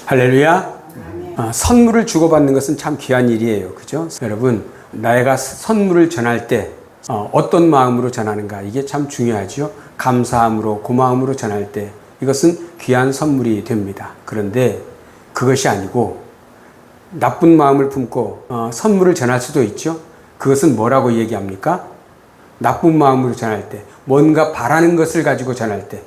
할렐루야. 선물을 주고받는 것은 참 귀한 일이에요. 그죠? 여러분, 내가 선물을 전할 때 어떤 마음으로 전하는가, 이게 참 중요하죠. 감사함으로, 고마움으로 전할 때 이것은 귀한 선물이 됩니다. 그런데 그것이 아니고 나쁜 마음을 품고 선물을 전할 수도 있죠. 그것은 뭐라고 얘기합니까? 나쁜 마음으로 전할 때, 뭔가 바라는 것을 가지고 전할 때,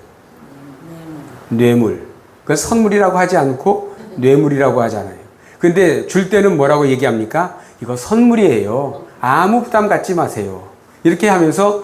뇌물. 그 선물이라고 하지 않고 뇌물이라고 하잖아요. 근데 줄 때는 뭐라고 얘기합니까? 이거 선물이에요. 아무 부담 갖지 마세요. 이렇게 하면서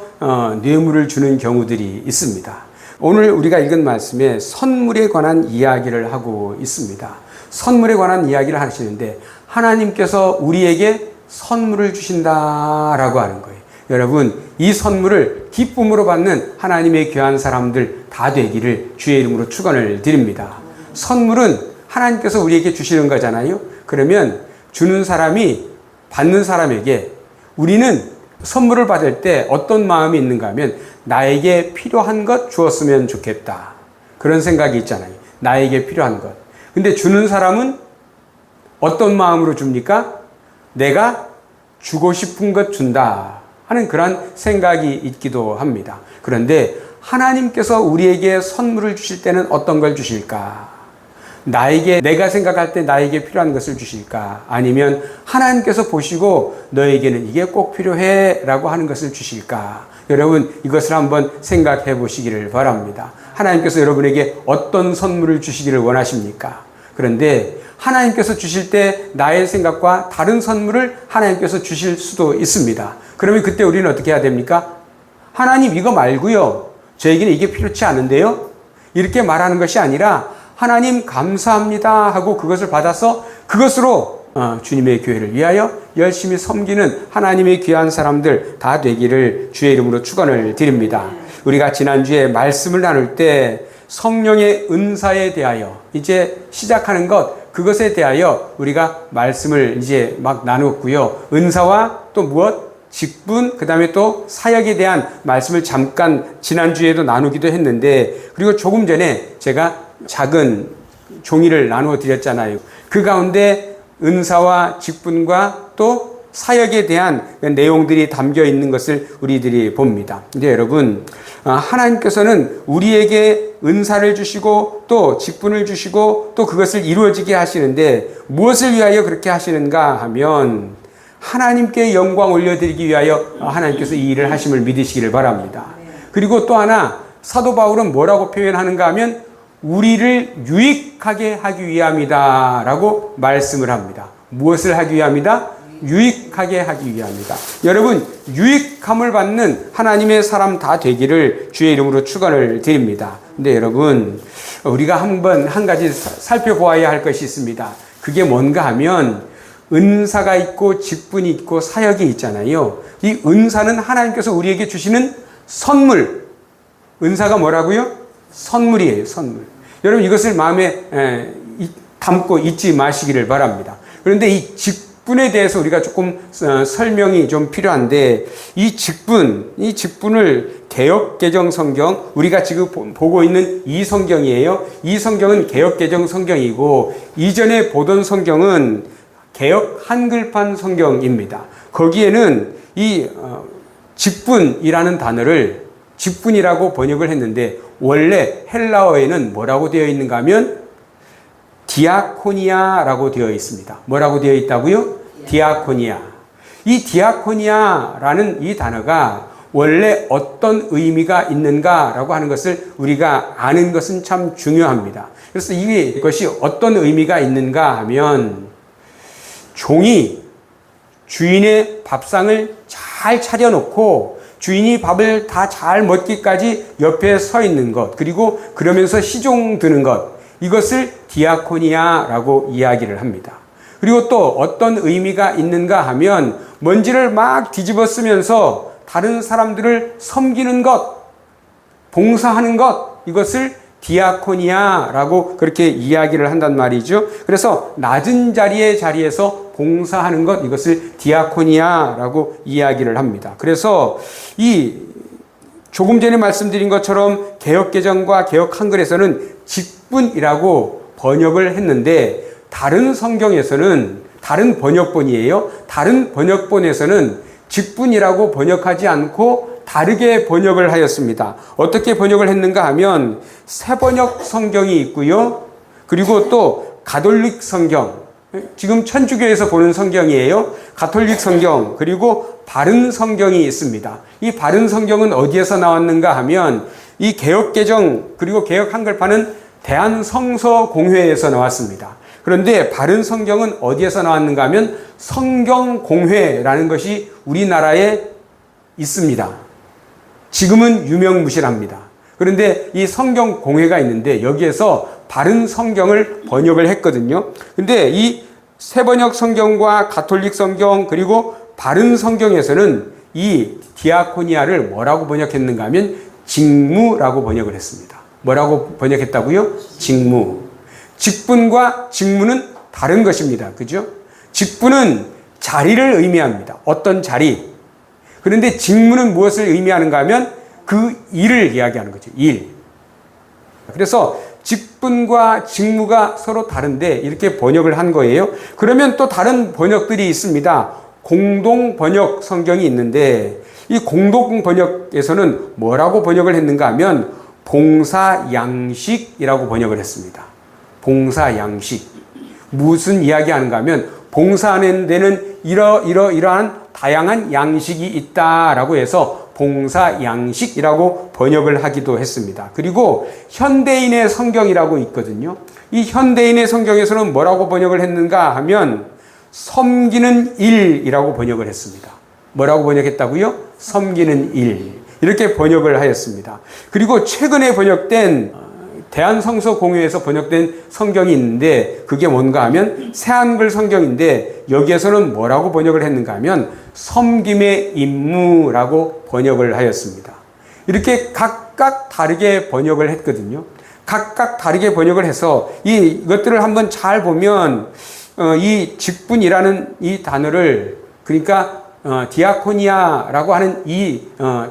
뇌물을 주는 경우들이 있습니다. 오늘 우리가 읽은 말씀에 선물에 관한 이야기를 하고 있습니다. 선물에 관한 이야기를 하시는데 하나님께서 우리에게 선물을 주신다라고 하는 거예요. 여러분, 이 선물을 기쁨으로 받는 하나님의 귀한 사람들 다 되기를 주의 이름으로 축원을 드립니다. 선물은 하나님께서 우리에게 주시는 거잖아요. 그러면 주는 사람이 받는 사람에게 우리는 선물을 받을 때 어떤 마음이 있는가 하면 나에게 필요한 것 주었으면 좋겠다. 그런 생각이 있잖아요. 나에게 필요한 것. 근데 주는 사람은 어떤 마음으로 줍니까? 내가 주고 싶은 것 준다 하는 그런 생각이 있기도 합니다. 그런데 하나님께서 우리에게 선물을 주실 때는 어떤 걸 주실까? 나에게, 내가 생각할 때 나에게 필요한 것을 주실까? 아니면 하나님께서 보시고 너에게는 이게 꼭 필요해 라고 하는 것을 주실까? 여러분, 이것을 한번 생각해 보시기를 바랍니다. 하나님께서 여러분에게 어떤 선물을 주시기를 원하십니까? 그런데 하나님께서 주실 때 나의 생각과 다른 선물을 하나님께서 주실 수도 있습니다. 그러면 그때 우리는 어떻게 해야 됩니까? 하나님, 이거 말고요, 저에게는 이게 필요치 않은데요? 이렇게 말하는 것이 아니라 하나님 감사합니다 하고 그것을 받아서 그것으로 주님의 교회를 위하여 열심히 섬기는 하나님의 귀한 사람들 다 되기를 주의 이름으로 축원을 드립니다. 우리가 지난주에 말씀을 나눌 때 성령의 은사에 대하여 이제 시작하는 것, 그것에 대하여 우리가 말씀을 이제 막 나눴고요. 은사와 또 무엇? 직분, 그 다음에 또 사역에 대한 말씀을 잠깐 지난주에도 나누기도 했는데, 그리고 조금 전에 제가 작은 종이를 나누어 드렸잖아요. 그 가운데 은사와 직분과 또 사역에 대한 내용들이 담겨 있는 것을 우리들이 봅니다. 근데 여러분, 하나님께서는 우리에게 은사를 주시고 또 직분을 주시고 또 그것을 이루어지게 하시는데 무엇을 위하여 그렇게 하시는가 하면 하나님께 영광 올려드리기 위하여 하나님께서 이 일을 하심을 믿으시기를 바랍니다. 그리고 또 하나, 사도 바울은 뭐라고 표현하는가 하면 우리를 유익하게 하기 위함이다 라고 말씀을 합니다. 무엇을 하기 위함이다? 유익하게 하기 위함이다. 여러분, 유익함을 받는 하나님의 사람 다 되기를 주의 이름으로 축원을 드립니다. 근데 여러분, 우리가 한 가지 살펴보아야 할 것이 있습니다. 그게 뭔가 하면 은사가 있고 직분이 있고 사역이 있잖아요. 이 은사는 하나님께서 우리에게 주시는 선물. 은사가 뭐라고요? 선물이에요, 선물. 여러분, 이것을 마음에 담고 잊지 마시기를 바랍니다. 그런데 이 직분에 대해서 우리가 조금 설명이 좀 필요한데, 이 직분을 개역개정 성경, 우리가 지금 보고 있는 이 성경이에요. 이 성경은 개역개정 성경이고, 이전에 보던 성경은 개역 한글판 성경입니다. 거기에는 이 직분이라는 단어를 직분이라고 번역을 했는데 원래 헬라어에는 뭐라고 되어 있는가 하면 디아코니아라고 되어 있습니다. 뭐라고 되어 있다고요? 디아코니아. 이 디아코니아라는 이 단어가 원래 어떤 의미가 있는가라고 하는 것을 우리가 아는 것은 참 중요합니다. 그래서 이것이 어떤 의미가 있는가 하면 종이 주인의 밥상을 잘 차려놓고 주인이 밥을 다 잘 먹기까지 옆에 서 있는 것, 그리고 그러면서 시종 드는 것, 이것을 디아코니아라고 이야기를 합니다. 그리고 또 어떤 의미가 있는가 하면 먼지를 막 뒤집어 쓰면서 다른 사람들을 섬기는 것, 봉사하는 것, 이것을 디아코니아라고 그렇게 이야기를 한단 말이죠. 그래서 낮은 자리에서 봉사하는 것, 이것을 디아코니아라고 이야기를 합니다. 그래서 이 조금 전에 말씀드린 것처럼 개역개정과 개역 한글에서는 직분이라고 번역을 했는데 다른 성경에서는 다른 번역본이에요. 다른 번역본에서는 직분이라고 번역하지 않고 다르게 번역을 하였습니다. 어떻게 번역을 했는가 하면 새번역 성경이 있고요. 그리고 또 가톨릭 성경, 지금 천주교에서 보는 성경이에요. 가톨릭 성경, 그리고 바른 성경이 있습니다. 이 바른 성경은 어디에서 나왔는가 하면 이 개역개정 그리고 개역 한글판은 대한성서공회에서 나왔습니다. 그런데 바른 성경은 어디에서 나왔는가 하면 성경공회라는 것이 우리나라에 있습니다. 지금은 유명무실합니다. 그런데 이 성경공회가 있는데 여기에서 바른 성경을 번역을 했거든요. 근데 이 새번역 성경과 가톨릭 성경 그리고 바른 성경에서는 이 디아코니아를 뭐라고 번역했는가 하면 직무라고 번역을 했습니다. 뭐라고 번역했다고요? 직무. 직분과 직무는 다른 것입니다. 그죠? 직분은 자리를 의미합니다. 어떤 자리. 그런데 직무는 무엇을 의미하는가 하면 그 일을 이야기하는 거죠. 일. 그래서 직분과 직무가 서로 다른데 이렇게 번역을 한 거예요. 그러면 또 다른 번역들이 있습니다. 공동 번역 성경이 있는데 이 공동 번역에서는 뭐라고 번역을 했는가 하면 봉사양식이라고 번역을 했습니다. 봉사양식. 무슨 이야기하는가 하면 봉사하는 데는 이러한 다양한 양식이 있다라고 해서 봉사양식이라고 번역을 하기도 했습니다. 그리고 현대인의 성경이라고 있거든요. 이 현대인의 성경에서는 뭐라고 번역을 했는가 하면 섬기는 일이라고 번역을 했습니다. 뭐라고 번역했다고요? 섬기는 일. 이렇게 번역을 하였습니다. 그리고 최근에 번역된 대한성서공회에서 번역된 성경이 있는데 그게 뭔가 하면 새한글 성경인데 여기에서는 뭐라고 번역을 했는가 하면 섬김의 임무라고 번역을 하였습니다. 이렇게 각각 다르게 번역을 했거든요. 각각 다르게 번역을 해서 이것들을 한번 잘 보면 이 직분이라는 이 단어를 그러니까 디아코니아라고 하는 이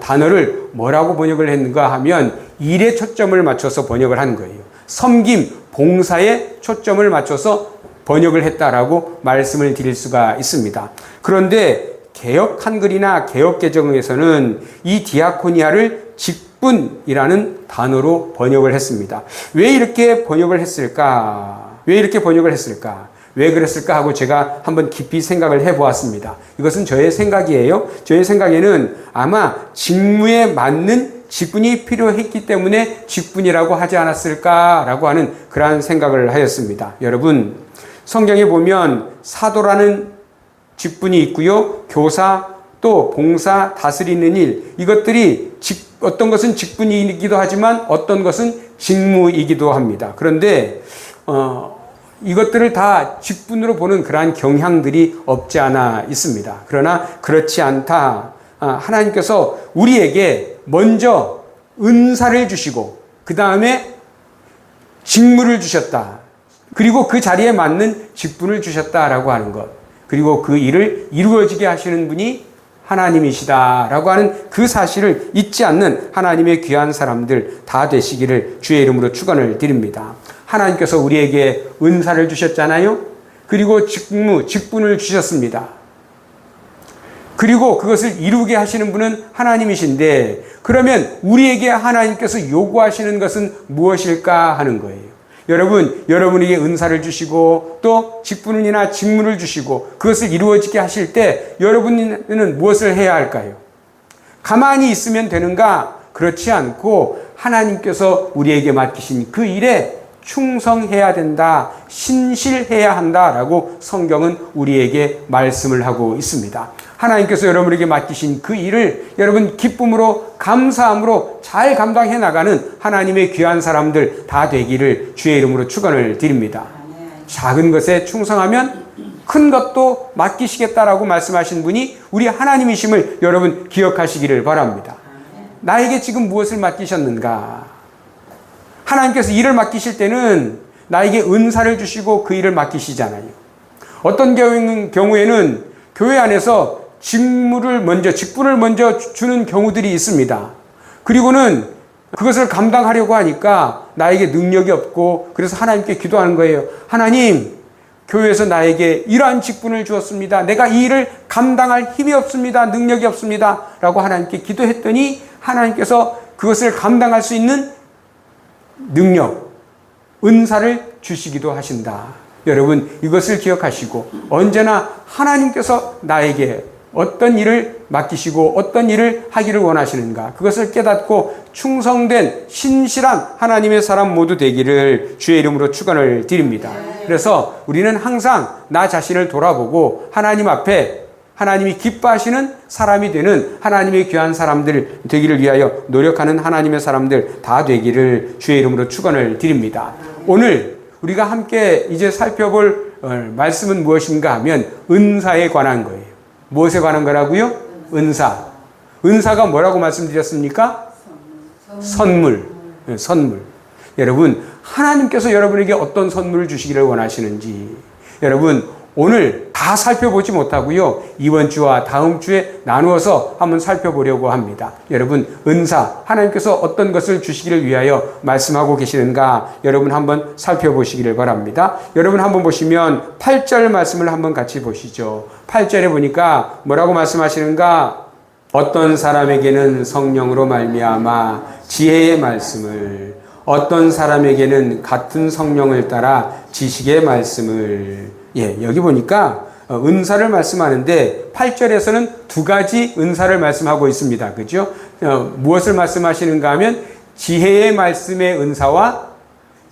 단어를 뭐라고 번역을 했는가 하면 일에 초점을 맞춰서 번역을 한 거예요. 섬김, 봉사에 초점을 맞춰서 번역을 했다라고 말씀을 드릴 수가 있습니다. 그런데 개역 한글이나 개역 개정에서는 이 디아코니아를 직분이라는 단어로 번역을 했습니다. 왜 이렇게 번역을 했을까? 왜 이렇게 번역을 했을까? 왜 그랬을까 하고 제가 한번 깊이 생각을 해보았습니다. 이것은 저의 생각이에요. 저의 생각에는 아마 직무에 맞는 직분이 필요했기 때문에 직분이라고 하지 않았을까라고 하는 그러한 생각을 하였습니다. 여러분, 성경에 보면 사도라는 직분이 있고요. 교사, 또 봉사, 다스리는 일, 이것들이 어떤 것은 직분이기도 하지만 어떤 것은 직무이기도 합니다. 그런데 이것들을 다 직분으로 보는 그러한 경향들이 없지 않아 있습니다. 그러나 그렇지 않다. 하나님께서 우리에게 먼저 은사를 주시고 그 다음에 직무를 주셨다. 그리고 그 자리에 맞는 직분을 주셨다라고 하는 것. 그리고 그 일을 이루어지게 하시는 분이 하나님이시다라고 하는 그 사실을 잊지 않는 하나님의 귀한 사람들 다 되시기를 주의 이름으로 축원을 드립니다. 하나님께서 우리에게 은사를 주셨잖아요. 그리고 직분을 주셨습니다. 그리고 그것을 이루게 하시는 분은 하나님이신데 그러면 우리에게 하나님께서 요구하시는 것은 무엇일까 하는 거예요. 여러분에게 은사를 주시고 또 직분이나 직무를 주시고 그것을 이루어지게 하실 때 여러분은 무엇을 해야 할까요? 가만히 있으면 되는가? 그렇지 않고 하나님께서 우리에게 맡기신 그 일에 충성해야 된다, 신실해야 한다라고 성경은 우리에게 말씀을 하고 있습니다. 하나님께서 여러분에게 맡기신 그 일을 여러분 기쁨으로 감사함으로 잘 감당해 나가는 하나님의 귀한 사람들 다 되기를 주의 이름으로 축원을 드립니다. 작은 것에 충성하면 큰 것도 맡기시겠다라고 말씀하신 분이 우리 하나님이심을 여러분 기억하시기를 바랍니다. 나에게 지금 무엇을 맡기셨는가? 하나님께서 일을 맡기실 때는 나에게 은사를 주시고 그 일을 맡기시잖아요. 어떤 경우에는 교회 안에서 직분을 먼저 주는 경우들이 있습니다. 그리고는 그것을 감당하려고 하니까 나에게 능력이 없고 그래서 하나님께 기도하는 거예요. 하나님, 교회에서 나에게 이러한 직분을 주었습니다. 내가 이 일을 감당할 힘이 없습니다. 능력이 없습니다. 라고 하나님께 기도했더니 하나님께서 그것을 감당할 수 있는 능력, 은사를 주시기도 하신다. 여러분, 이것을 기억하시고 언제나 하나님께서 나에게 어떤 일을 맡기시고 어떤 일을 하기를 원하시는가, 그것을 깨닫고 충성된 신실한 하나님의 사람 모두 되기를 주의 이름으로 축원을 드립니다. 그래서 우리는 항상 나 자신을 돌아보고 하나님 앞에 하나님이 기뻐하시는 사람이 되는 하나님의 귀한 사람들 되기를 위하여 노력하는 하나님의 사람들 다 되기를 주의 이름으로 축원을 드립니다. 오늘 우리가 함께 이제 살펴볼 말씀은 무엇인가 하면 은사에 관한 거예요. 무엇에 관한 거라고요? 은사. 은사가 뭐라고 말씀드렸습니까? 선물. 선물. 여러분, 하나님께서 여러분에게 어떤 선물을 주시기를 원하시는지 여러분 오늘 다 살펴보지 못하고요, 이번 주와 다음 주에 나누어서 한번 살펴보려고 합니다. 여러분, 은사, 하나님께서 어떤 것을 주시기를 위하여 말씀하고 계시는가 여러분 한번 살펴보시기를 바랍니다. 여러분 한번 보시면 8절 말씀을 한번 같이 보시죠. 8절에 보니까 뭐라고 말씀하시는가? 어떤 사람에게는 성령으로 말미암아 지혜의 말씀을, 어떤 사람에게는 같은 성령을 따라 지식의 말씀을. 여기 보니까 은사를 말씀하는데 8절에서는 두 가지 은사를 말씀하고 있습니다. 그죠? 무엇을 말씀하시는가 하면 지혜의 말씀의 은사와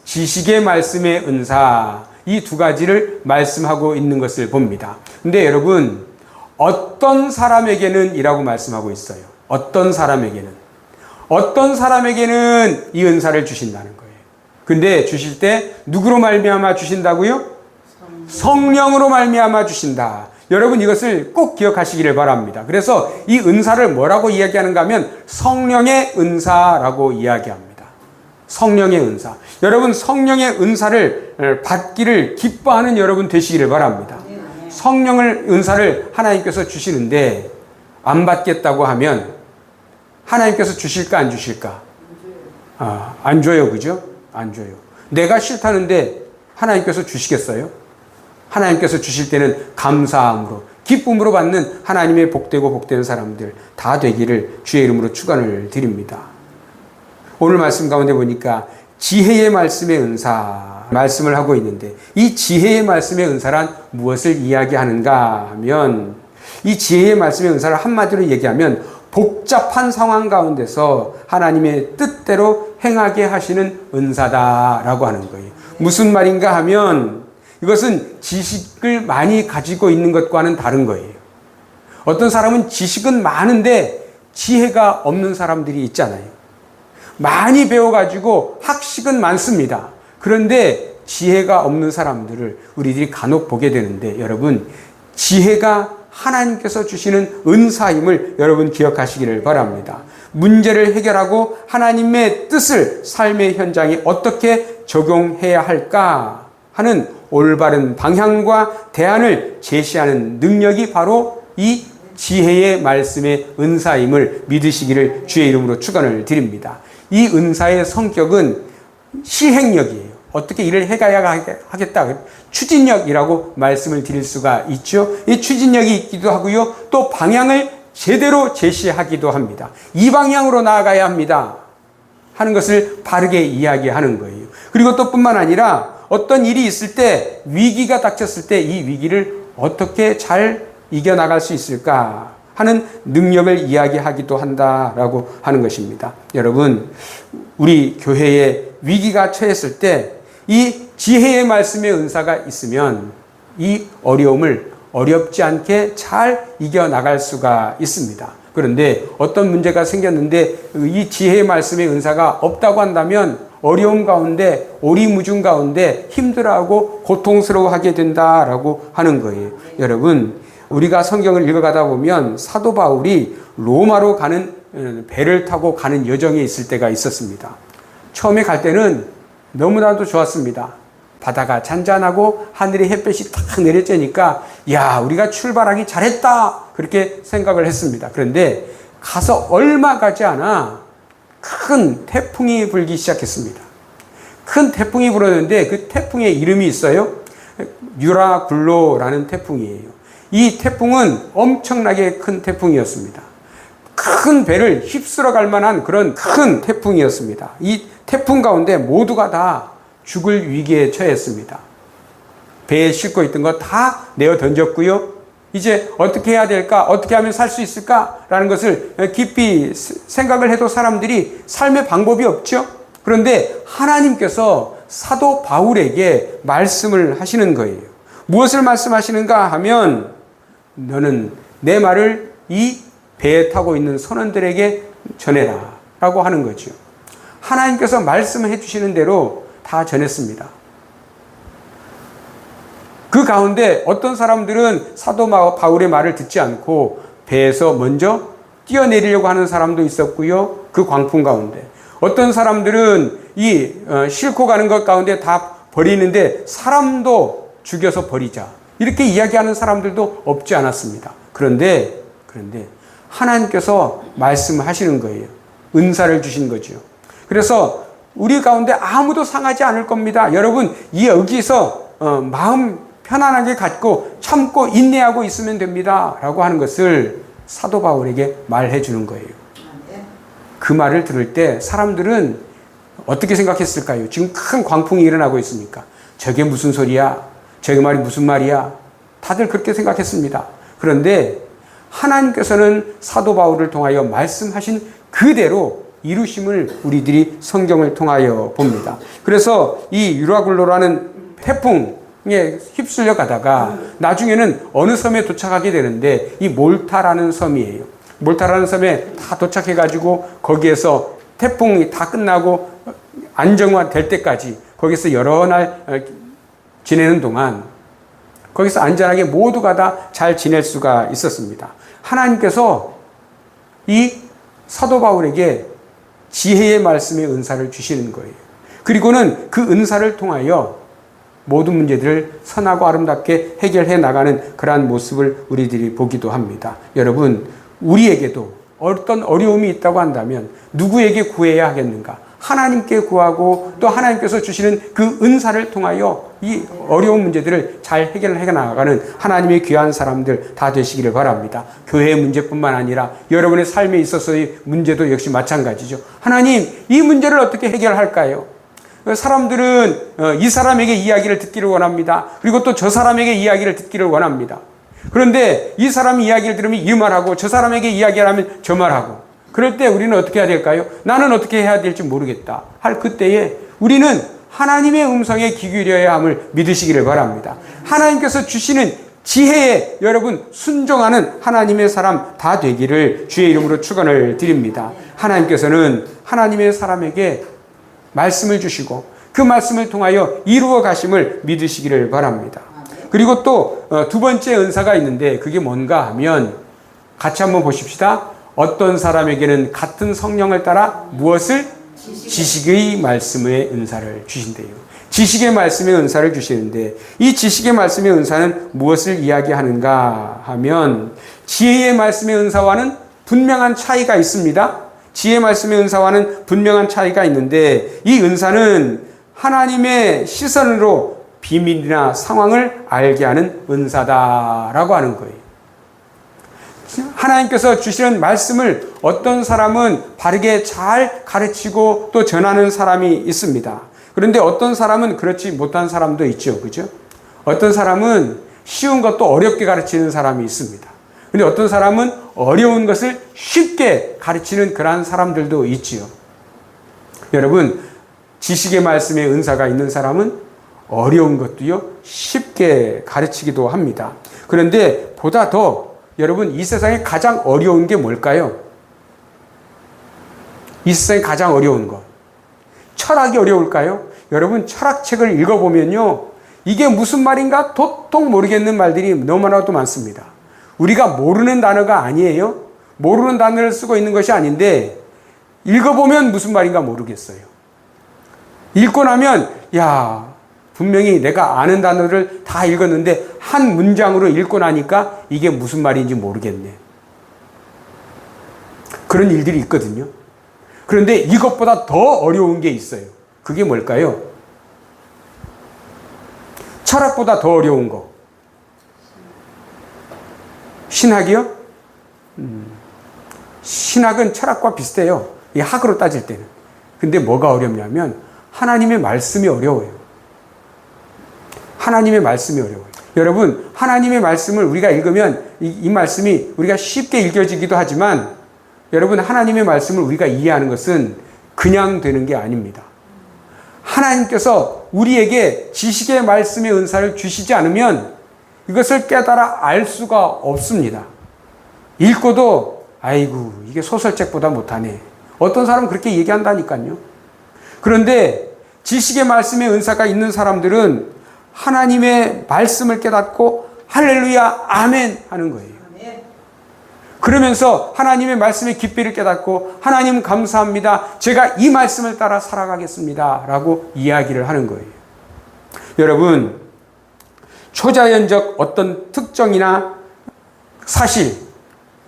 지식의 말씀의 은사, 이 두 가지를 말씀하고 있는 것을 봅니다. 근데 여러분, 어떤 사람에게는 이라고 말씀하고 있어요. 어떤 사람에게는 이 은사를 주신다는 거예요. 근데 주실 때 누구로 말미암아 주신다고요? 성령으로 말미암아 주신다. 여러분, 이것을 꼭 기억하시기를 바랍니다. 그래서 이 은사를 뭐라고 이야기하는가 하면 성령의 은사라고 이야기합니다. 성령의 은사. 여러분, 성령의 은사를 받기를 기뻐하는 여러분 되시기를 바랍니다. 성령의 은사를 하나님께서 주시는데 안 받겠다고 하면 하나님께서 주실까 안 주실까? 안 줘요. 그죠? 안 줘요. 내가 싫다는데 하나님께서 주시겠어요? 하나님께서 주실 때는 감사함으로, 기쁨으로 받는 하나님의 복되고 복된 사람들 다 되기를 주의 이름으로 축원을 드립니다. 오늘 말씀 가운데 보니까 지혜의 말씀의 은사 말씀을 하고 있는데, 이 지혜의 말씀의 은사란 무엇을 이야기하는가 하면, 이 지혜의 말씀의 은사를 한마디로 얘기하면 복잡한 상황 가운데서 하나님의 뜻대로 행하게 하시는 은사다라고 하는 거예요. 무슨 말인가 하면 이것은 지식을 많이 가지고 있는 것과는 다른 거예요. 어떤 사람은 지식은 많은데 지혜가 없는 사람들이 있잖아요. 많이 배워가지고 학식은 많습니다. 그런데 지혜가 없는 사람들을 우리들이 간혹 보게 되는데, 여러분, 지혜가 하나님께서 주시는 은사임을 여러분 기억하시기를 바랍니다. 문제를 해결하고 하나님의 뜻을 삶의 현장에 어떻게 적용해야 할까 하는 올바른 방향과 대안을 제시하는 능력이 바로 이 지혜의 말씀의 은사임을 믿으시기를 주의 이름으로 축원을 드립니다. 이 은사의 성격은 시행력이에요. 어떻게 일을 해가야 하겠다. 추진력이라고 말씀을 드릴 수가 있죠. 이 추진력이 있기도 하고요. 또 방향을 제대로 제시하기도 합니다. 이 방향으로 나아가야 합니다 하는 것을 바르게 이야기하는 거예요. 그리고 또 뿐만 아니라 어떤 일이 있을 때, 위기가 닥쳤을 때 이 위기를 어떻게 잘 이겨나갈 수 있을까 하는 능력을 이야기하기도 한다라고 하는 것입니다. 여러분, 우리 교회에 위기가 처했을 때 이 지혜의 말씀의 은사가 있으면 이 어려움을 어렵지 않게 잘 이겨나갈 수가 있습니다. 그런데 어떤 문제가 생겼는데 이 지혜의 말씀의 은사가 없다고 한다면 어려움 가운데, 오리무중 가운데 힘들어하고 고통스러워하게 된다라고 하는 거예요. 여러분, 우리가 성경을 읽어가다 보면 사도 바울이 로마로 가는 배를 타고 가는 여정에 있을 때가 있었습니다. 처음에 갈 때는 너무나도 좋았습니다. 바다가 잔잔하고 하늘에 햇볕이 탁 내려쬐니까 야, 우리가 출발하기 잘했다, 그렇게 생각을 했습니다. 그런데 가서 얼마 가지 않아 큰 태풍이 불기 시작했습니다. 큰 태풍이 불었는데 그 태풍의 이름이 있어요. 유라굴로라는 태풍이에요. 이 태풍은 엄청나게 큰 태풍이었습니다. 큰 배를 휩쓸어 갈 만한 그런 큰 태풍이었습니다. 이 태풍 가운데 모두가 다 죽을 위기에 처했습니다. 배에 싣고 있던 거 다 내어 던졌고요. 이제 어떻게 해야 될까? 어떻게 하면 살 수 있을까? 라는 것을 깊이 생각을 해도 사람들이 삶의 방법이 없죠. 그런데 하나님께서 사도 바울에게 말씀을 하시는 거예요. 무엇을 말씀하시는가 하면 너는 내 말을 이 배에 타고 있는 선원들에게 전해라 라고 하는 거죠. 하나님께서 말씀해 주시는 대로 다 전했습니다. 그 가운데 어떤 사람들은 사도 바울의 말을 듣지 않고 배에서 먼저 뛰어내리려고 하는 사람도 있었고요. 그 광풍 가운데. 어떤 사람들은 이 싣고 가는 것 가운데 다 버리는데 사람도 죽여서 버리자. 이렇게 이야기하는 사람들도 없지 않았습니다. 그런데 하나님께서 말씀하시는 거예요. 은사를 주신 거죠. 그래서 우리 가운데 아무도 상하지 않을 겁니다. 여러분, 여기서 마음 편안하게 갖고 참고 인내하고 있으면 됩니다. 라고 하는 것을 사도 바울에게 말해 주는 거예요. 그 말을 들을 때 사람들은 어떻게 생각했을까요? 지금 큰 광풍이 일어나고 있으니까. 저게 무슨 소리야? 저게 말이 무슨 말이야? 다들 그렇게 생각했습니다. 그런데 하나님께서는 사도 바울을 통하여 말씀하신 그대로 이루심을 우리들이 성경을 통하여 봅니다. 그래서 이 유라굴로라는 태풍에 휩쓸려 가다가 나중에는 어느 섬에 도착하게 되는데 이 몰타라는 섬이에요. 몰타라는 섬에 다 도착해가지고 거기에서 태풍이 다 끝나고 안정화될 때까지 거기서 여러 날 지내는 동안 거기서 안전하게 모두가 다 잘 지낼 수가 있었습니다. 하나님께서 이 사도 바울에게 지혜의 말씀의 은사를 주시는 거예요. 그리고는 그 은사를 통하여 모든 문제들을 선하고 아름답게 해결해 나가는 그러한 모습을 우리들이 보기도 합니다. 여러분, 우리에게도 어떤 어려움이 있다고 한다면 누구에게 구해야 하겠는가? 하나님께 구하고 또 하나님께서 주시는 그 은사를 통하여 이 어려운 문제들을 잘 해결해 나가는 하나님의 귀한 사람들 다 되시기를 바랍니다. 교회의 문제뿐만 아니라 여러분의 삶에 있어서의 문제도 역시 마찬가지죠. 하나님, 이 문제를 어떻게 해결할까요? 사람들은 이 사람에게 이야기를 듣기를 원합니다. 그리고 또 저 사람에게 이야기를 듣기를 원합니다. 그런데 이 사람이 이야기를 들으면 이 말하고 저 사람에게 이야기를 하면 저 말하고 그럴 때 우리는 어떻게 해야 될까요? 나는 어떻게 해야 될지 모르겠다 할 그때에 우리는 하나님의 음성에 귀 기울여야 함을 믿으시기를 바랍니다. 하나님께서 주시는 지혜에 여러분 순종하는 하나님의 사람 다 되기를 주의 이름으로 축원을 드립니다. 하나님께서는 하나님의 사람에게 말씀을 주시고 그 말씀을 통하여 이루어 가심을 믿으시기를 바랍니다. 그리고 또 두 번째 은사가 있는데 그게 뭔가 하면 같이 한번 보십시다. 어떤 사람에게는 같은 성령을 따라 무엇을? 지식의 말씀의 은사를 주신대요. 지식의 말씀의 은사를 주시는데 이 지식의 말씀의 은사는 무엇을 이야기하는가 하면 지혜의 말씀의 은사와는 분명한 차이가 있습니다. 지혜의 말씀의 은사와는 분명한 차이가 있는데 이 은사는 하나님의 시선으로 비밀이나 상황을 알게 하는 은사다라고 하는 거예요. 하나님께서 주시는 말씀을 어떤 사람은 바르게 잘 가르치고 또 전하는 사람이 있습니다. 그런데 어떤 사람은 그렇지 못한 사람도 있죠. 그죠? 어떤 사람은 쉬운 것도 어렵게 가르치는 사람이 있습니다. 근데 어떤 사람은 어려운 것을 쉽게 가르치는 그러한 사람들도 있지요. 여러분, 지식의 말씀에 은사가 있는 사람은 어려운 것도요, 쉽게 가르치기도 합니다. 그런데 보다 더 여러분, 이 세상에 가장 어려운 게 뭘까요? 이 세상에 가장 어려운 것. 철학이 어려울까요? 여러분, 철학책을 읽어보면요, 이게 무슨 말인가 도통 모르겠는 말들이 너무나도 많습니다. 우리가 모르는 단어가 아니에요. 모르는 단어를 쓰고 있는 것이 아닌데 읽어보면 무슨 말인가 모르겠어요. 읽고 나면 야, 분명히 내가 아는 단어를 다 읽었는데 한 문장으로 읽고 나니까 이게 무슨 말인지 모르겠네. 그런 일들이 있거든요. 그런데 이것보다 더 어려운 게 있어요. 그게 뭘까요? 철학보다 더 어려운 거. 신학이요? 신학은 철학과 비슷해요. 이 학으로 따질 때는. 근데 뭐가 어렵냐면 하나님의 말씀이 어려워요. 하나님의 말씀이 어려워요. 여러분, 하나님의 말씀을 우리가 읽으면 이 말씀이 우리가 쉽게 읽혀지기도 하지만 여러분, 하나님의 말씀을 우리가 이해하는 것은 그냥 되는 게 아닙니다. 하나님께서 우리에게 지식의 말씀의 은사를 주시지 않으면 이것을 깨달아 알 수가 없습니다. 읽고도 아이고 이게 소설책보다 못하네. 어떤 사람은 그렇게 얘기한다니까요. 그런데 지식의 말씀의 은사가 있는 사람들은 하나님의 말씀을 깨닫고 할렐루야 아멘 하는 거예요. 그러면서 하나님의 말씀의 깊이를 깨닫고 하나님 감사합니다. 제가 이 말씀을 따라 살아가겠습니다. 라고 이야기를 하는 거예요. 여러분, 초자연적 어떤 특정이나 사실,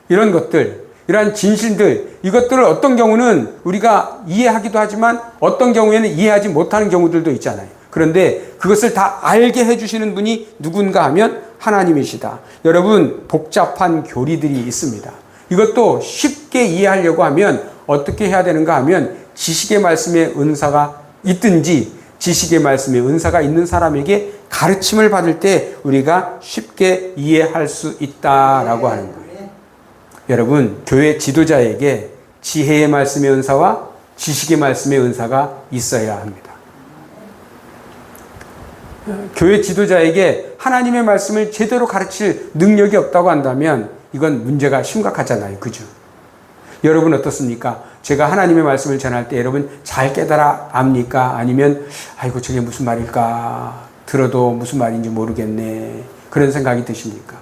이런 것들, 이러한 진실들, 이것들을 어떤 경우는 우리가 이해하기도 하지만 어떤 경우에는 이해하지 못하는 경우들도 있잖아요. 그런데 그것을 다 알게 해주시는 분이 누군가 하면 하나님이시다. 여러분, 복잡한 교리들이 있습니다. 이것도 쉽게 이해하려고 하면 어떻게 해야 되는가 하면 지식의 말씀의 은사가 있든지 지식의 말씀의 은사가 있는 사람에게 가르침을 받을 때 우리가 쉽게 이해할 수 있다라고 하는 거예요. 여러분, 교회 지도자에게 지혜의 말씀의 은사와 지식의 말씀의 은사가 있어야 합니다. 교회 지도자에게 하나님의 말씀을 제대로 가르칠 능력이 없다고 한다면 이건 문제가 심각하잖아요. 그죠? 여러분 어떻습니까? 제가 하나님의 말씀을 전할 때 여러분 잘 깨달아 압니까? 아니면 아이고 저게 무슨 말일까? 들어도 무슨 말인지 모르겠네. 그런 생각이 드십니까?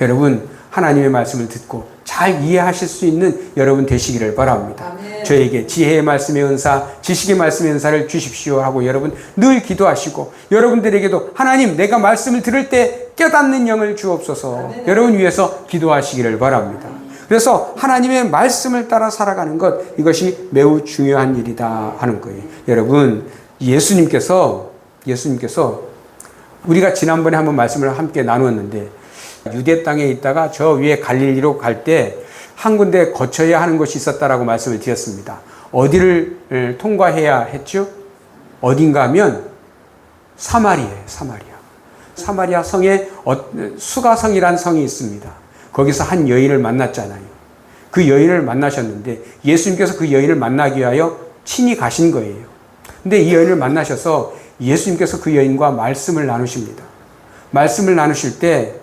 여러분, 하나님의 말씀을 듣고 잘 이해하실 수 있는 여러분 되시기를 바랍니다. 아멘. 저에게 지혜의 말씀의 은사, 지식의 말씀의 은사를 주십시오 하고 여러분 늘 기도하시고 여러분들에게도 하나님 내가 말씀을 들을 때 깨닫는 영을 주옵소서. 아멘. 여러분 위해서 기도하시기를 바랍니다. 그래서 하나님의 말씀을 따라 살아가는 것, 이것이 매우 중요한 일이다 하는 거예요. 여러분, 예수님께서 우리가 지난번에 한번 말씀을 함께 나누었는데 유대 땅에 있다가 저 위에 갈릴리로 갈 때 한 군데 거쳐야 하는 곳이 있었다라고 말씀을 드렸습니다. 어디를 통과해야 했죠? 어딘가 하면 사마리아예요. 사마리아 성에 수가성이라는 성이 있습니다. 거기서 한 여인을 만났잖아요. 그 여인을 만나셨는데 예수님께서 그 여인을 만나기 위하여 친히 가신 거예요. 근데 이 여인을 만나셔서 예수님께서 그 여인과 말씀을 나누십니다. 말씀을 나누실 때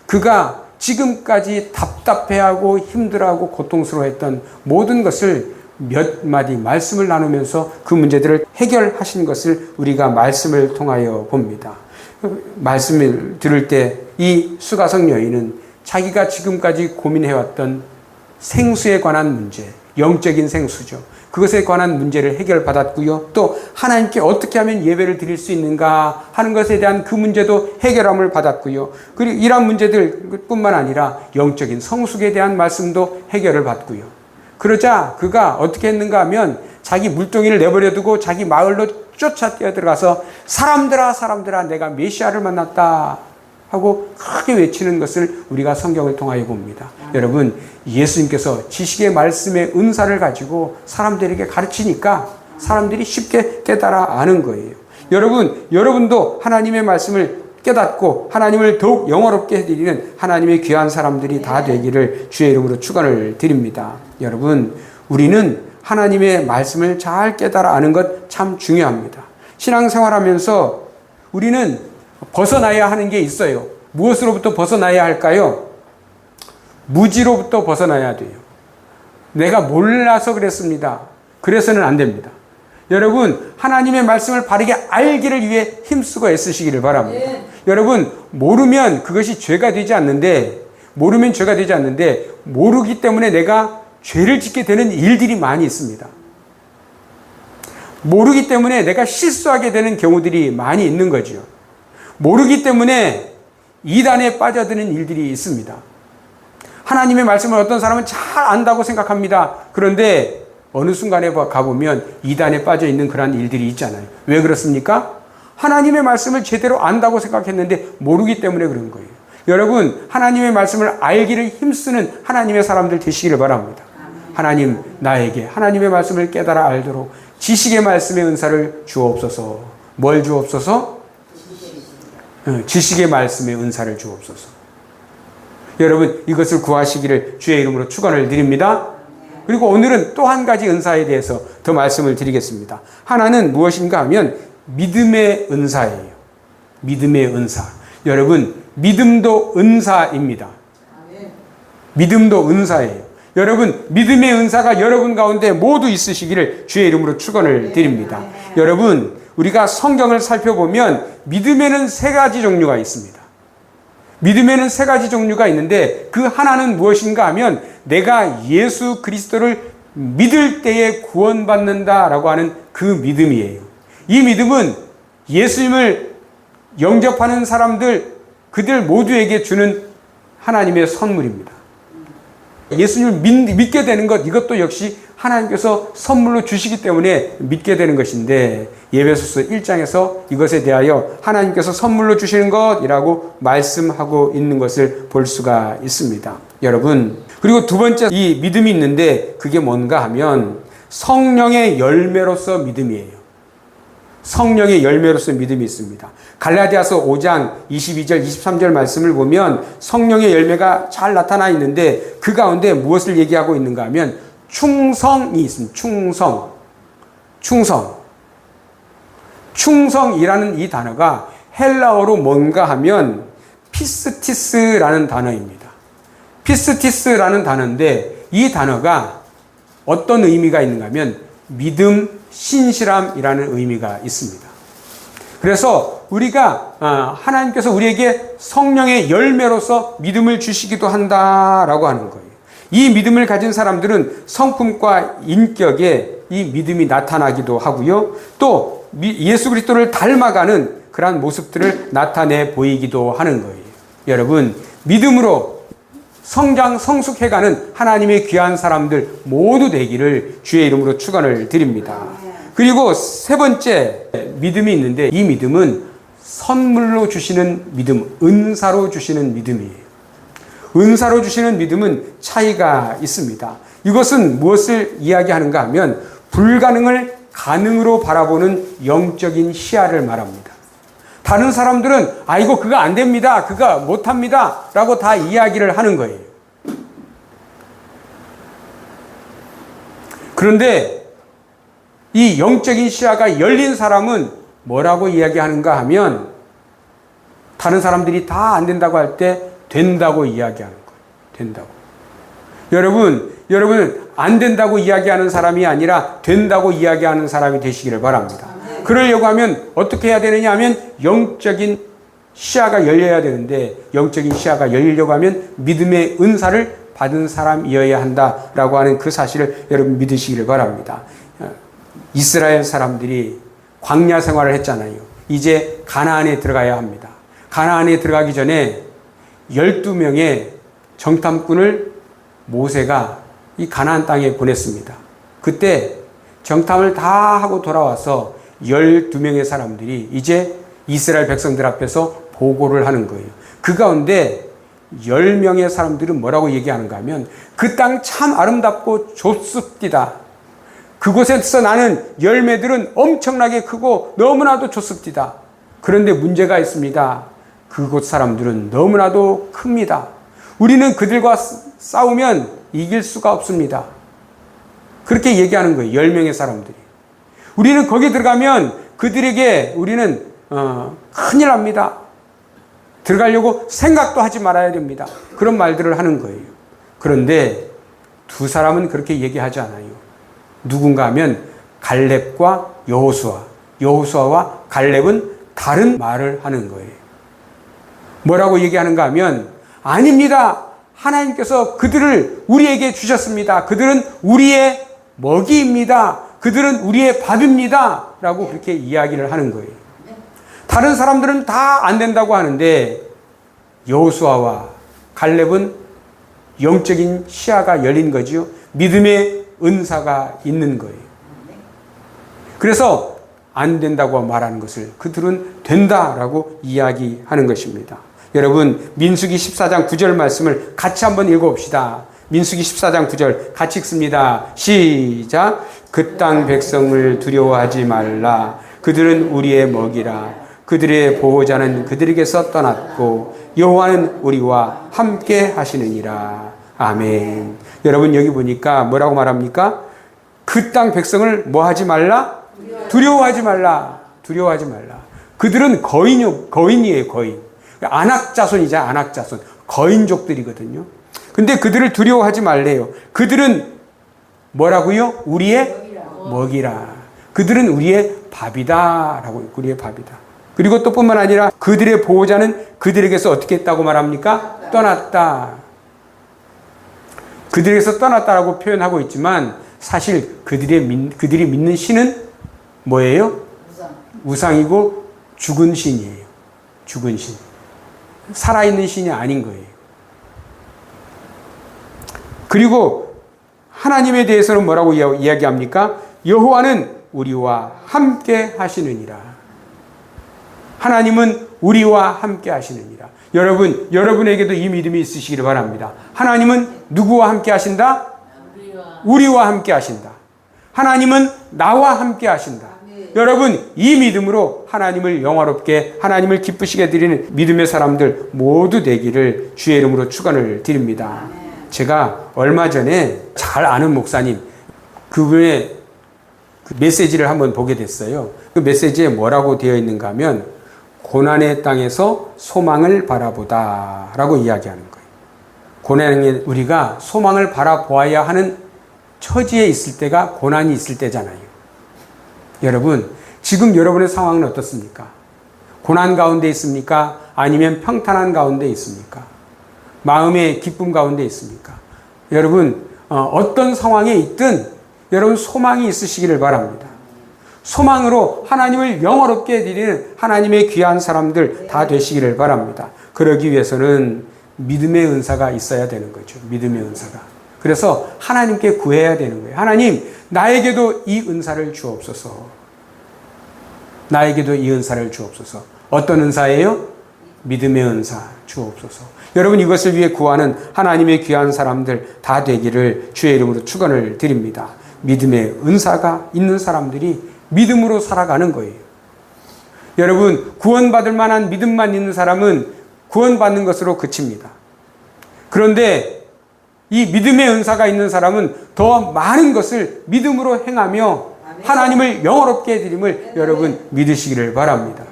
그가 지금까지 답답해하고 힘들어하고 고통스러워했던 모든 것을 몇 마디 말씀을 나누면서 그 문제들을 해결하신 것을 우리가 말씀을 통하여 봅니다. 말씀을 들을 때 이 수가성 여인은 자기가 지금까지 고민해왔던 생수에 관한 문제, 영적인 생수죠. 그것에 관한 문제를 해결받았고요. 또 하나님께 어떻게 하면 예배를 드릴 수 있는가 하는 것에 대한 그 문제도 해결함을 받았고요. 그리고 이러한 문제들 뿐만 아니라 영적인 성숙에 대한 말씀도 해결을 받고요. 그러자 그가 어떻게 했는가 하면 자기 물동이를 내버려두고 자기 마을로 쫓아 뛰어 들어가서 사람들아 내가 메시아를 만났다 하고 크게 외치는 것을 우리가 성경을 통하여 봅니다. 여러분, 예수님께서 지식의 말씀의 은사를 가지고 사람들에게 가르치니까 사람들이 쉽게 깨달아 아는 거예요. 여러분도 하나님의 말씀을 깨닫고 하나님을 더욱 영화롭게 해드리는 하나님의 귀한 사람들이 다 되기를 주의 이름으로 축원을 드립니다. 여러분, 우리는 하나님의 말씀을 잘 깨달아 아는 것 참 중요합니다. 신앙생활하면서 우리는 벗어나야 하는 게 있어요. 무엇으로부터 벗어나야 할까요? 무지로부터 벗어나야 돼요. 내가 몰라서 그랬습니다. 그래서는 안 됩니다. 여러분, 하나님의 말씀을 바르게 알기를 위해 힘쓰고 애쓰시기를 바랍니다. 네. 여러분, 모르면 그것이 죄가 되지 않는데, 모르기 때문에 내가 죄를 짓게 되는 일들이 많이 있습니다. 모르기 때문에 내가 실수하게 되는 경우들이 많이 있는 거죠. 모르기 때문에 이단에 빠져드는 일들이 있습니다. 하나님의 말씀을 어떤 사람은 잘 안다고 생각합니다. 그런데 어느 순간에 가보면 이단에 빠져 있는 그런 일들이 있잖아요. 왜 그렇습니까? 하나님의 말씀을 제대로 안다고 생각했는데 모르기 때문에 그런 거예요. 여러분, 하나님의 말씀을 알기를 힘쓰는 하나님의 사람들 되시기를 바랍니다. 하나님, 나에게 하나님의 말씀을 깨달아 알도록 지식의 말씀의 은사를 주옵소서. 뭘 주옵소서? 지식의 말씀의 은사를 주옵소서. 여러분, 이것을 구하시기를 주의 이름으로 축원을 드립니다. 그리고 오늘은 또 한 가지 은사에 대해서 더 말씀을 드리겠습니다. 하나는 무엇인가 하면 믿음의 은사예요. 믿음의 은사. 여러분, 믿음도 은사입니다. 믿음도 은사예요. 여러분, 믿음의 은사가 여러분 가운데 모두 있으시기를 주의 이름으로 축원을 드립니다. 여러분, 우리가 성경을 살펴보면 믿음에는 세 가지 종류가 있습니다. 믿음에는 세 가지 종류가 있는데 그 하나는 무엇인가 하면 내가 예수 그리스도를 믿을 때에 구원받는다라고 하는 그 믿음이에요. 이 믿음은 예수님을 영접하는 사람들, 그들 모두에게 주는 하나님의 선물입니다. 예수님을 믿게 되는 것, 이것도 역시 하나님께서 선물로 주시기 때문에 믿게 되는 것인데 에베소서 1장에서 이것에 대하여 하나님께서 선물로 주시는 것이라고 말씀하고 있는 것을 볼 수가 있습니다. 여러분, 그리고 두 번째 이 믿음이 있는데 그게 뭔가 하면 성령의 열매로서 믿음이에요. 성령의 열매로서 믿음이 있습니다. 갈라디아서 5장 22절 23절 말씀을 보면 성령의 열매가 잘 나타나 있는데 그 가운데 무엇을 얘기하고 있는가 하면 충성이 있습니다. 충성이라는 이 단어가 헬라어로 뭔가 하면 피스티스라는 단어입니다. 피스티스라는 단어인데 이 단어가 어떤 의미가 있는가 하면 믿음, 신실함이라는 의미가 있습니다. 그래서 우리가 하나님께서 우리에게 성령의 열매로서 믿음을 주시기도 한다라고 하는 거예요. 이 믿음을 가진 사람들은 성품과 인격에 이 믿음이 나타나기도 하고요. 또 예수 그리스도를 닮아가는 그러한 모습들을 나타내 보이기도 하는 거예요. 여러분, 믿음으로 성장, 성숙해가는 하나님의 귀한 사람들 모두 되기를 주의 이름으로 축원을 드립니다. 그리고 세 번째 믿음이 있는데 이 믿음은 선물로 주시는 믿음, 은사로 주시는 믿음이에요. 은사로 주시는 믿음은 차이가 있습니다. 이것은 무엇을 이야기하는가 하면 불가능을 가능으로 바라보는 영적인 시야를 말합니다. 다른 사람들은 아이고 그거 안 됩니다. 그거 못합니다. 라고 다 이야기를 하는 거예요. 그런데 이 영적인 시야가 열린 사람은 뭐라고 이야기하는가 하면 다른 사람들이 다 안 된다고 할 때 된다고 이야기하는 거예요. 된다고. 여러분 안 된다고 이야기하는 사람이 아니라 된다고 이야기하는 사람이 되시기를 바랍니다. 그러려고 하면 어떻게 해야 되느냐 하면 영적인 시야가 열려야 되는데 영적인 시야가 열리려고 하면 믿음의 은사를 받은 사람이어야 한다라고 하는 그 사실을 여러분 믿으시기를 바랍니다. 이스라엘 사람들이 광야 생활을 했잖아요. 이제 가나안에 들어가야 합니다. 가나안에 들어가기 전에 12명의 정탐꾼을 모세가 이 가나안 땅에 보냈습니다. 그때 정탐을 다 하고 돌아와서 12명의 사람들이 이제 이스라엘 백성들 앞에서 보고를 하는 거예요. 그 가운데 10명의 사람들은 뭐라고 얘기하는가 하면 그 땅 참 아름답고 좋습디다. 그곳에서 나는 열매들은 엄청나게 크고 너무나도 좋습디다. 그런데 문제가 있습니다. 그곳 사람들은 너무나도 큽니다. 우리는 그들과 싸우면 이길 수가 없습니다. 그렇게 얘기하는 거예요. 10명의 사람들이. 우리는 거기 들어가면 그들에게 우리는 큰일 납니다. 들어가려고 생각도 하지 말아야 됩니다. 그런 말들을 하는 거예요. 그런데 두 사람은 그렇게 얘기하지 않아요. 누군가 하면 갈렙과 여호수아와 갈렙은 다른 말을 하는 거예요. 뭐라고 얘기하는가 하면 아닙니다. 하나님께서 그들을 우리에게 주셨습니다. 그들은 우리의 먹이입니다. 그들은 우리의 밥입니다. 라고 그렇게 이야기를 하는 거예요. 다른 사람들은 다 안 된다고 하는데 여호수아와 갈렙은 영적인 시야가 열린 거지요. 믿음의 은사가 있는 거예요. 그래서 안 된다고 말하는 것을 그들은 된다라고 이야기하는 것입니다. 여러분, 민수기 14장 9절 말씀을 같이 한번 읽어봅시다. 민수기 14장 9절 같이 읽습니다. 시작. 그 땅 백성을 두려워하지 말라. 그들은 우리의 먹이라. 그들의 보호자는 그들에게서 떠났고 여호와는 우리와 함께 하시느니라. 아멘. 여러분, 여기 보니까 뭐라고 말합니까? 그 땅 백성을 뭐 하지 말라? 두려워하지 말라. 두려워하지 말라. 그들은 거인이에요, 거인. 안악자손이죠, 안악자손. 거인족들이거든요. 근데 그들을 두려워하지 말래요. 그들은 뭐라고요? 우리의 먹이라. 그들은 우리의 밥이다. 라고, 우리의 밥이다. 그리고 또 뿐만 아니라 그들의 보호자는 그들에게서 어떻게 했다고 말합니까? 떠났다. 그들에게서 떠났다라고 표현하고 있지만 사실 그들이 믿는 신은 뭐예요? 우상이고 죽은 신이에요. 죽은 신. 살아있는 신이 아닌 거예요. 그리고 하나님에 대해서는 뭐라고 이야기합니까? 여호와는 우리와 함께 하시느니라. 하나님은 우리와 함께 하시느니라. 여러분, 여러분에게도 이 믿음이 있으시기를 바랍니다. 하나님은 누구와 함께 하신다? 우리와 함께 하신다. 하나님은 나와 함께 하신다. 여러분, 이 믿음으로 하나님을 영화롭게, 하나님을 기쁘시게 드리는 믿음의 사람들 모두 되기를 주의 이름으로 축원을 드립니다. 제가 얼마 전에 잘 아는 목사님, 그분의 그 메시지를 한번 보게 됐어요. 그 메시지에 뭐라고 되어 있는가 하면 고난의 땅에서 소망을 바라보다 라고 이야기하는 거예요. 고난에 우리가 소망을 바라보아야 하는 처지에 있을 때가 고난이 있을 때잖아요. 여러분, 지금 여러분의 상황은 어떻습니까? 고난 가운데 있습니까? 아니면 평탄한 가운데 있습니까? 마음의 기쁨 가운데 있습니까? 여러분, 어떤 상황에 있든 여러분 소망이 있으시기를 바랍니다. 소망으로 하나님을 영화롭게 드리는 하나님의 귀한 사람들 다 되시기를 바랍니다. 그러기 위해서는 믿음의 은사가 있어야 되는 거죠. 믿음의 은사가. 그래서 하나님께 구해야 되는 거예요. 하나님, 나에게도 이 은사를 주옵소서. 나에게도 이 은사를 주옵소서. 어떤 은사예요? 믿음의 은사 주옵소서. 여러분, 이것을 위해 구하는 하나님의 귀한 사람들 다 되기를 주의 이름으로 축원을 드립니다. 믿음의 은사가 있는 사람들이 믿음으로 살아가는 거예요. 여러분, 구원받을 만한 믿음만 있는 사람은 구원받는 것으로 그칩니다. 그런데 이 믿음의 은사가 있는 사람은 더 많은 것을 믿음으로 행하며 하나님을 영화롭게 해드림을 여러분 믿으시기를 바랍니다.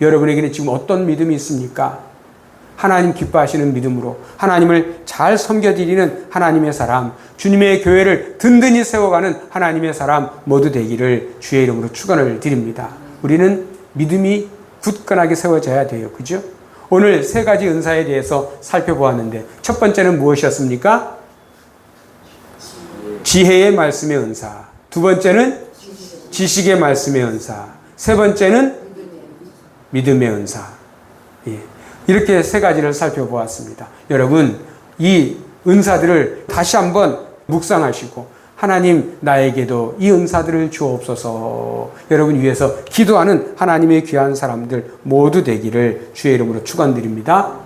여러분에게는 지금 어떤 믿음이 있습니까? 하나님 기뻐하시는 믿음으로 하나님을 잘 섬겨드리는 하나님의 사람, 주님의 교회를 든든히 세워가는 하나님의 사람 모두 되기를 주의 이름으로 축원을 드립니다. 우리는 믿음이 굳건하게 세워져야 돼요. 그죠? 오늘 세 가지 은사에 대해서 살펴보았는데 첫 번째는 무엇이었습니까? 지혜의 말씀의 은사. 두 번째는 지식의 말씀의 은사. 세 번째는 믿음의 은사. 예. 이렇게 세 가지를 살펴보았습니다. 여러분, 이 은사들을 다시 한번 묵상하시고 하나님, 나에게도 이 은사들을 주옵소서. 여러분 위해서 기도하는 하나님의 귀한 사람들 모두 되기를 주의 이름으로 축원드립니다.